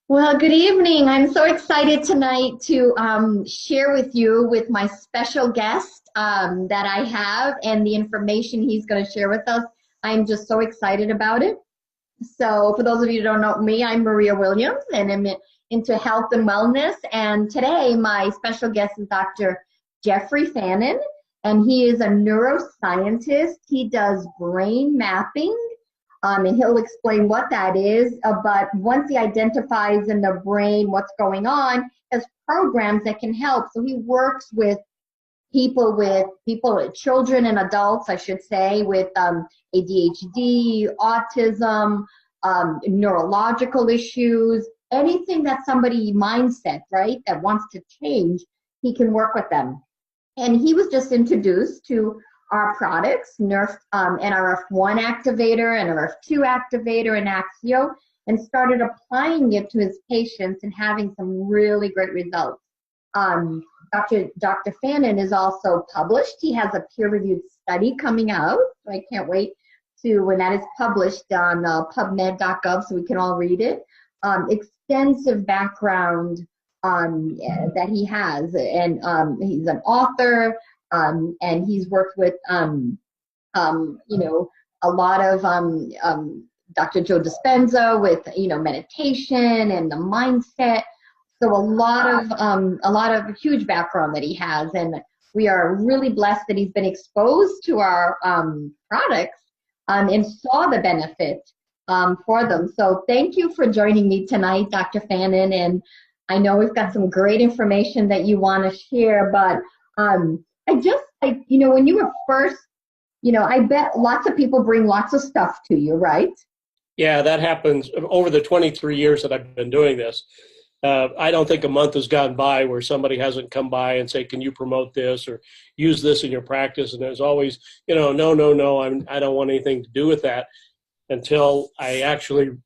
Well, good evening. I'm so excited tonight to share with you with my special guest that I have and the information he's going to share with us. I'm just so excited about it. So for those of you who don't know me, I'm Maria Williams and I'm into health and wellness. And today my special guest is Dr. Jeffrey Fannin, and he is a neuroscientist. He does brain mapping, and he'll explain what that is. But once he identifies in the brain what's going on, there's programs that can help. So he works with children and adults, I should say, with ADHD, autism, neurological issues, anything that somebody mindset, right, that wants to change, he can work with them. And he was just introduced to our products, Nrf1 activator, Nrf2 activator, and Axio, and started applying it to his patients and having some really great results. Dr. Fannin is also published. He has a peer-reviewed study coming out. So I can't wait to when that is published on pubmed.gov so we can all read it. Extensive background that he has, and he's an author, and he's worked with a lot of Dr. Joe Dispenza with meditation and the mindset. So a lot of huge background that he has, and we are really blessed that he's been exposed to our products and saw the benefit for them. So thank you for joining me tonight, Dr. Fannin, and I know we've got some great information that you want to share, but when you were first, I bet lots of people bring lots of stuff to you, right? Yeah, that happens over the 23 years that I've been doing this. I don't think a month has gone by where somebody hasn't come by and say, can you promote this or use this in your practice? And there's always, no, I don't want anything to do with that until I actually,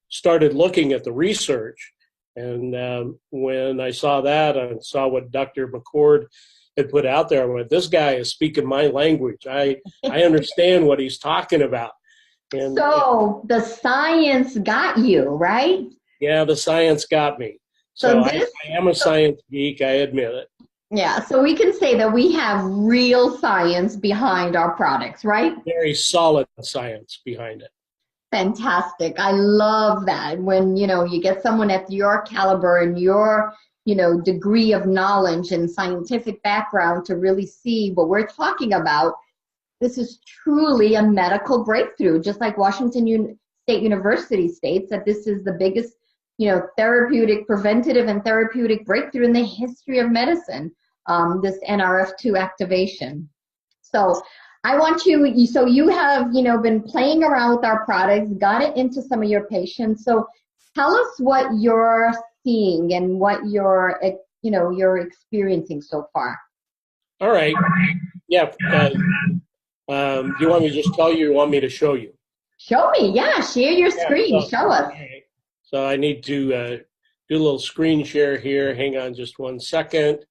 started looking at the research. And when I saw that and saw what Dr. McCord had put out there, I went, this guy is speaking my language. I understand what he's talking about. And so the science got you, right? Yeah, the science got me. So I am a science geek, I admit it. Yeah, so we can say that we have real science behind our products, right? Very solid science behind it. Fantastic. I love that when, you get someone at your caliber and your, degree of knowledge and scientific background to really see what we're talking about. This is truly a medical breakthrough, just like Washington State University states that this is the biggest, preventative and therapeutic breakthrough in the history of medicine, this Nrf2 activation. So I want you, so you have, been playing around with our products, got it into some of your patients. So tell us what you're seeing and what you're experiencing so far. All right. Yeah. Do you want me to just tell you or you want me to show you? Show me. Yeah. Share your screen. Show us. Okay. So I need to do a little screen share here. Hang on just one second.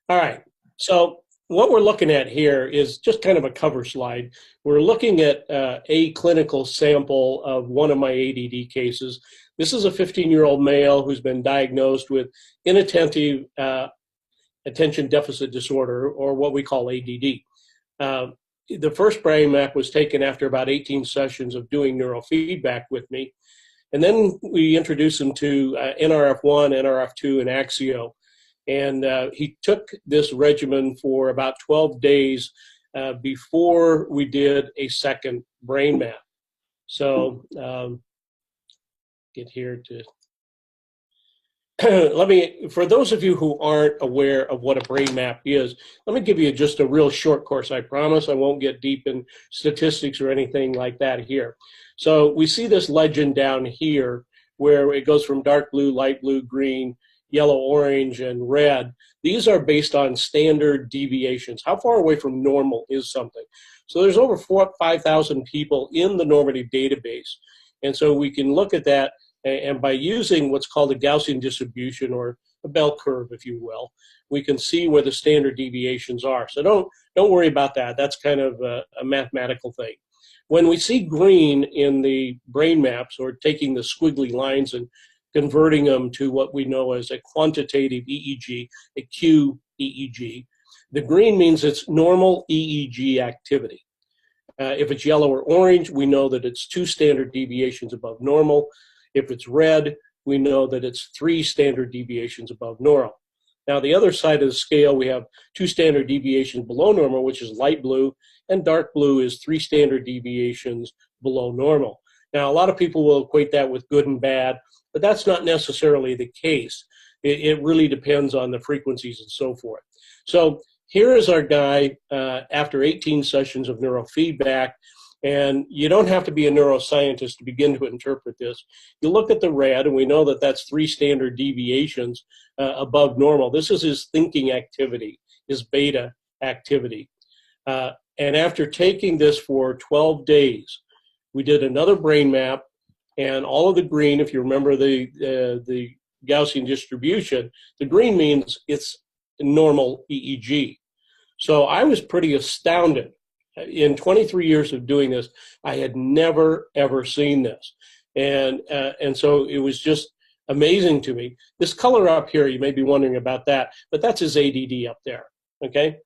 All right. So what we're looking at here is just kind of a cover slide. We're looking at a clinical sample of one of my ADD cases. This is a 15-year-old male who's been diagnosed with inattentive attention deficit disorder, or what we call ADD. The first brain map was taken after about 18 sessions of doing neurofeedback with me. And then we introduced him to Nrf1, Nrf2, and Axio. And he took this regimen for about 12 days before we did a second brain map. So get here to for those of you who aren't aware of what a brain map is, let me give you just a real short course. I promise I won't get deep in statistics or anything like that here. So we see this legend down here where it goes from dark blue, light blue, green, yellow, orange, and red. These are based on standard deviations. How far away from normal is something? So there's over 5,000 people in the normative database. And so we can look at that, and by using what's called a Gaussian distribution, or a bell curve, if you will, we can see where the standard deviations are. So don't worry about that. That's kind of a mathematical thing. When we see green in the brain maps, or taking the squiggly lines and converting them to what we know as a quantitative EEG, a Q EEG. The green means it's normal EEG activity. If it's yellow or orange, we know that it's 2 standard deviations above normal. If it's red, we know that it's 3 standard deviations above normal. Now, the other side of the scale, we have 2 standard deviations below normal, which is light blue, and dark blue is 3 standard deviations below normal. Now, a lot of people will equate that with good and bad, but that's not necessarily the case. It really depends on the frequencies and so forth. So here is our guy after 18 sessions of neurofeedback, and you don't have to be a neuroscientist to begin to interpret this. You look at the red, and we know that that's 3 standard deviations above normal. This is his thinking activity, his beta activity. And after taking this for 12 days, we did another brain map, and all of the green, if you remember the Gaussian distribution, the green means it's normal EEG. So I was pretty astounded. In 23 years of doing this, I had never, ever seen this. And so it was just amazing to me. This color up here, you may be wondering about that, but that's his ADD up there, okay?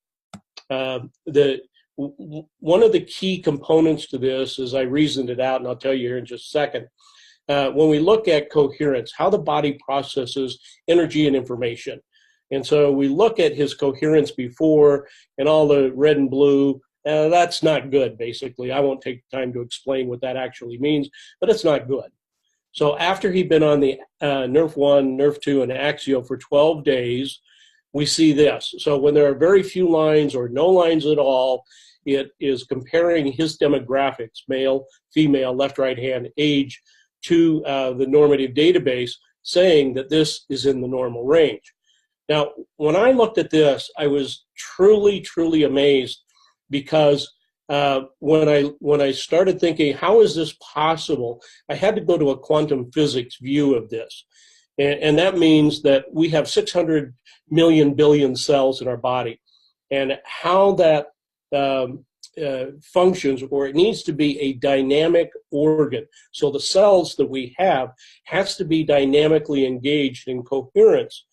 One of the key components to this, as I reasoned it out, and I'll tell you here in just a second, when we look at coherence, how the body processes energy and information. And so we look at his coherence before and all the red and blue. That's not good, basically. I won't take time to explain what that actually means, but it's not good. So after he'd been on the Nrf1, Nrf2, and Axio for 12 days, we see this. So when there are very few lines or no lines at all, it is comparing his demographics, male, female, left, right hand, age, to the normative database, saying that this is in the normal range. Now, when I looked at this, I was truly, truly amazed, because when I started thinking, how is this possible, I had to go to a quantum physics view of this. And that means that we have 600 million billion cells in our body. And how that functions, or it needs to be a dynamic organ. So the cells that we have has to be dynamically engaged, in coherence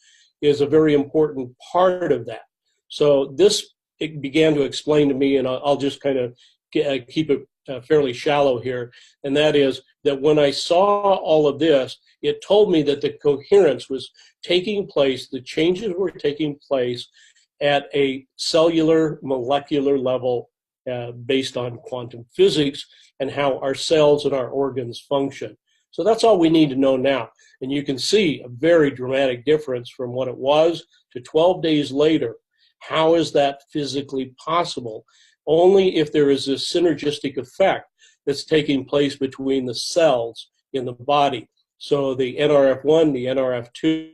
is a very important part of that. So this, it began to explain to me, and I'll just kind of keep it fairly shallow here, and that is that when I saw all of this, it told me that the coherence was taking place, the changes were taking place at a cellular, molecular level based on quantum physics and how our cells and our organs function. So that's all we need to know now. And you can see a very dramatic difference from what it was to 12 days later. How is that physically possible? Only if there is this synergistic effect that's taking place between the cells in the body. So the Nrf1, the Nrf2,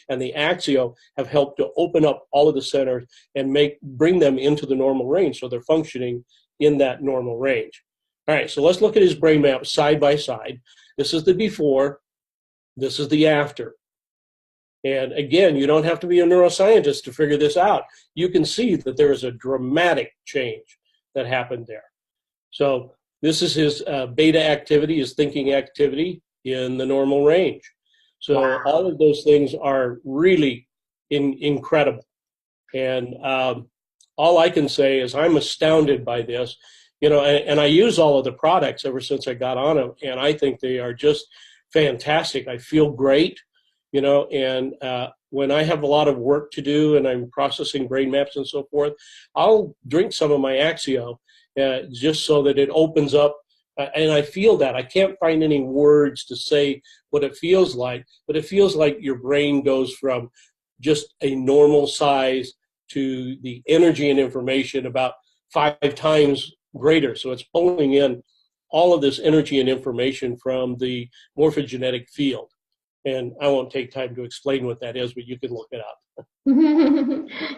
and the Axio have helped to open up all of the centers and bring them into the normal range, so they're functioning in that normal range. All right, so let's look at his brain map side by side. This is the before, this is the after. And again, you don't have to be a neuroscientist to figure this out. You can see that there is a dramatic change that happened there. So this is his beta activity, his thinking activity in the normal range. So wow. All of those things are really incredible. And all I can say is I'm astounded by this. You know, and I use all of the products ever since I got on them, and I think they are just fantastic. I feel great. You know, and when I have a lot of work to do and I'm processing brain maps and so forth, I'll drink some of my Axio just so that it opens up. And I feel that. I can't find any words to say what it feels like, but it feels like your brain goes from just a normal size to the energy and information about 5 times greater. So it's pulling in all of this energy and information from the morphogenetic field. And I won't take time to explain what that is, but you can look it up.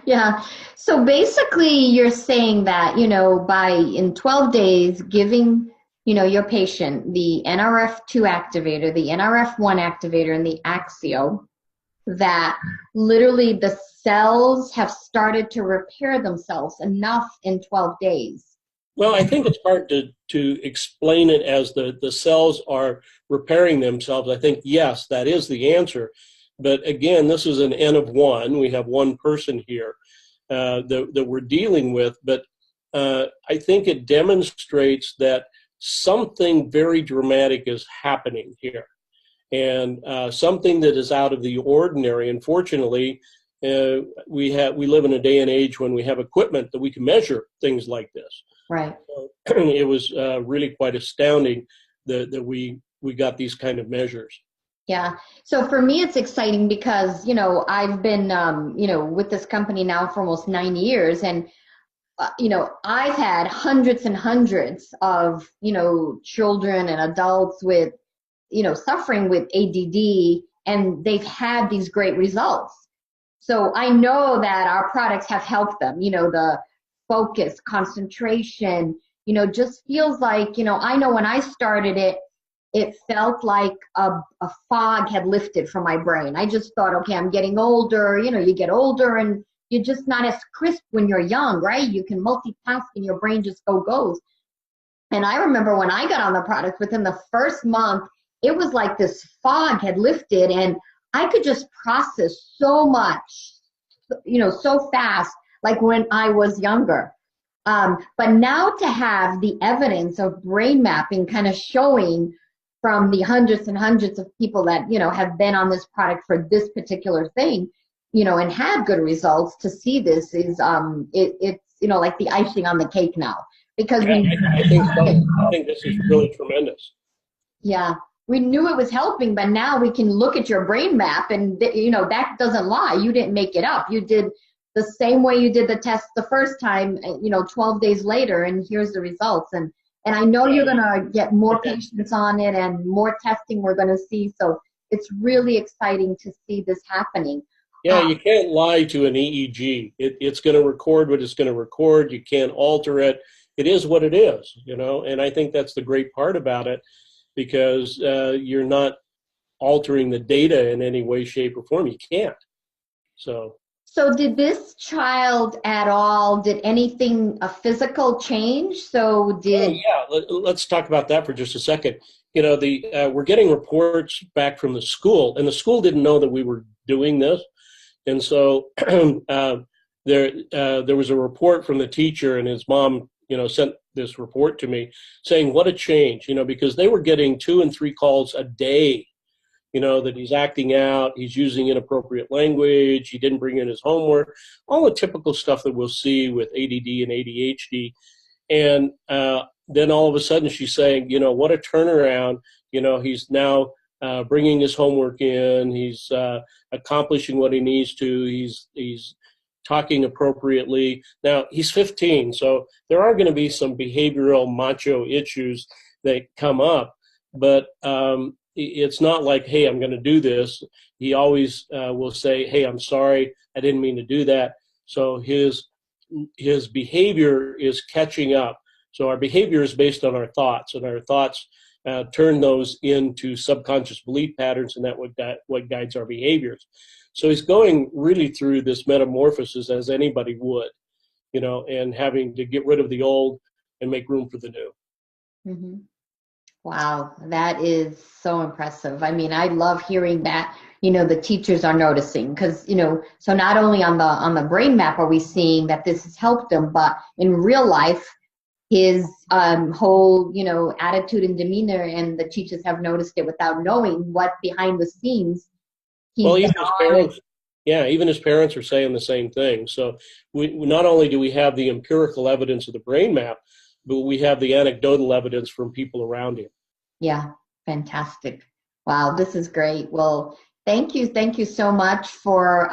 Yeah. So basically you're saying that, you know, in 12 days, giving, you know, your patient the Nrf2 activator, the Nrf1 activator, and the Axio, that literally the cells have started to repair themselves enough in 12 days Well, I think it's hard to explain it as the cells are repairing themselves. I think, yes, that is the answer. But again, this is an N of one. We have one person here that we're dealing with. But I think it demonstrates that something very dramatic is happening here, and something that is out of the ordinary. Unfortunately, we live in a day and age when we have equipment that we can measure things like this. Right. So it was really quite astounding that we got these kind of measures. Yeah. So for me, it's exciting because, I've been, with this company now for almost 9 years, and I've had hundreds and hundreds of, children and adults with, suffering with ADD, and they've had these great results. So I know that our products have helped them, the focus, concentration, just feels like, I know when I started it, it felt like a fog had lifted from my brain. I just thought, okay, I'm getting older, you get older and you're just not as crisp when you're young, right? You can multitask and your brain just goes. And I remember when I got on the product, within the first month, it was like this fog had lifted and I could just process so much, so fast, like when I was younger. But now to have the evidence of brain mapping kind of showing from the hundreds and hundreds of people that, have been on this product for this particular thing, and had good results, to see this is, it's, like the icing on the cake now. Because Yeah, I think so. I think this is really tremendous. Yeah, we knew it was helping, but now we can look at your brain map and, that doesn't lie. You didn't make it up. You did the same way you did the test the first time, 12 days later, and here's the results. And I know you're going to get more patients on it and more testing we're going to see. So it's really exciting to see this happening. Yeah, you can't lie to an EEG. It's going to record what it's going to record. You can't alter it. It is what it is, and I think that's the great part about it, because you're not altering the data in any way, shape, or form. You can't. So did this child at all, did anything, a physical change? Let's talk about that for just a second. We're getting reports back from the school, and the school didn't know that we were doing this. And so there was a report from the teacher, and his mom, sent this report to me saying, what a change, because they were getting 2 and 3 calls a day, that he's acting out, he's using inappropriate language, he didn't bring in his homework, all the typical stuff that we'll see with ADD and ADHD. And then all of a sudden she's saying, what a turnaround, he's now bringing his homework in, he's accomplishing what he needs to, he's talking appropriately. Now, he's 15, so there are going to be some behavioral macho issues that come up, but it's not like, hey, I'm going to do this. He always will say, hey, I'm sorry, I didn't mean to do that. So his behavior is catching up. So our behavior is based on our thoughts, and our thoughts turn those into subconscious belief patterns, and what guides our behaviors. So he's going really through this metamorphosis as anybody would, and having to get rid of the old and make room for the new. Mm-hmm. Wow, that is so impressive. I mean, I love hearing that, the teachers are noticing, because, so not only on the brain map are we seeing that this has helped them, but in real life, his whole, attitude and demeanor, and the teachers have noticed it without knowing what behind the scenes. Well, even his parents are saying the same thing. So we not only do we have the empirical evidence of the brain map, but we have the anecdotal evidence from people around him. Yeah, fantastic. Wow, this is great. Well, thank you so much for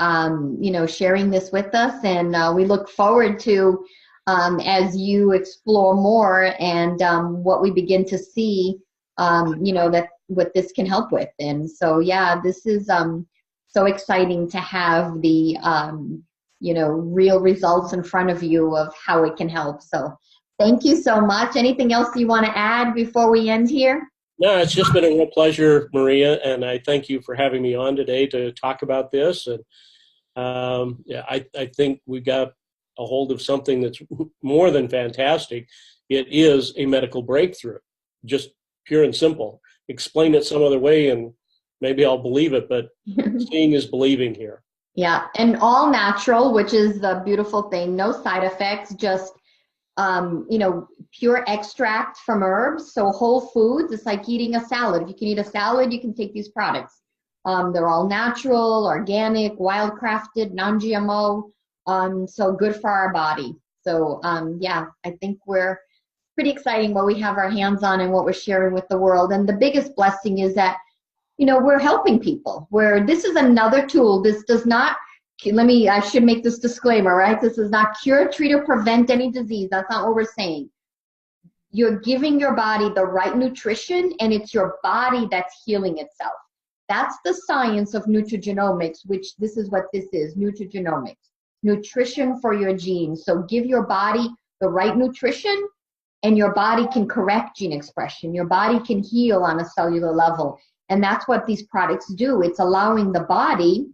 sharing this with us, and we look forward to as you explore more and what we begin to see, that what this can help with. And so, yeah, this is so exciting to have the real results in front of you of how it can help. So thank you so much. Anything else you want to add before we end here? No, it's just been a real pleasure, Maria, and I thank you for having me on today to talk about this. And I think we got a hold of something that's more than fantastic. It is a medical breakthrough, just pure and simple. Explain it some other way and maybe I'll believe it, but seeing is believing here. Yeah, and all natural, which is the beautiful thing. No side effects, just pure extract from herbs. So whole foods. It's like eating a salad. If you can eat a salad, you can take these products. They're all natural, organic, wild-crafted, non-GMO. So good for our body. So yeah, I think we're pretty exciting what we have our hands on and what we're sharing with the world. And the biggest blessing is that we're helping people, where this is another tool. This does not, I should make this disclaimer, right? This does not cure, treat, or prevent any disease. That's not what we're saying. You're giving your body the right nutrition, and it's your body that's healing itself. That's the science of nutrigenomics, which this is what this is, nutrigenomics. Nutrition for your genes. So give your body the right nutrition, and your body can correct gene expression. Your body can heal on a cellular level. And that's what these products do. It's allowing the body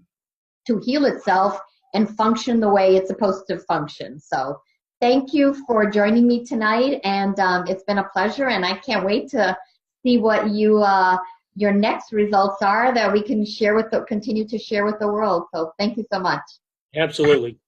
to heal itself and function the way it's supposed to function. So thank you for joining me tonight. And it's been a pleasure. And I can't wait to see what your next results are that we can continue to share with the world. So thank you so much. Absolutely.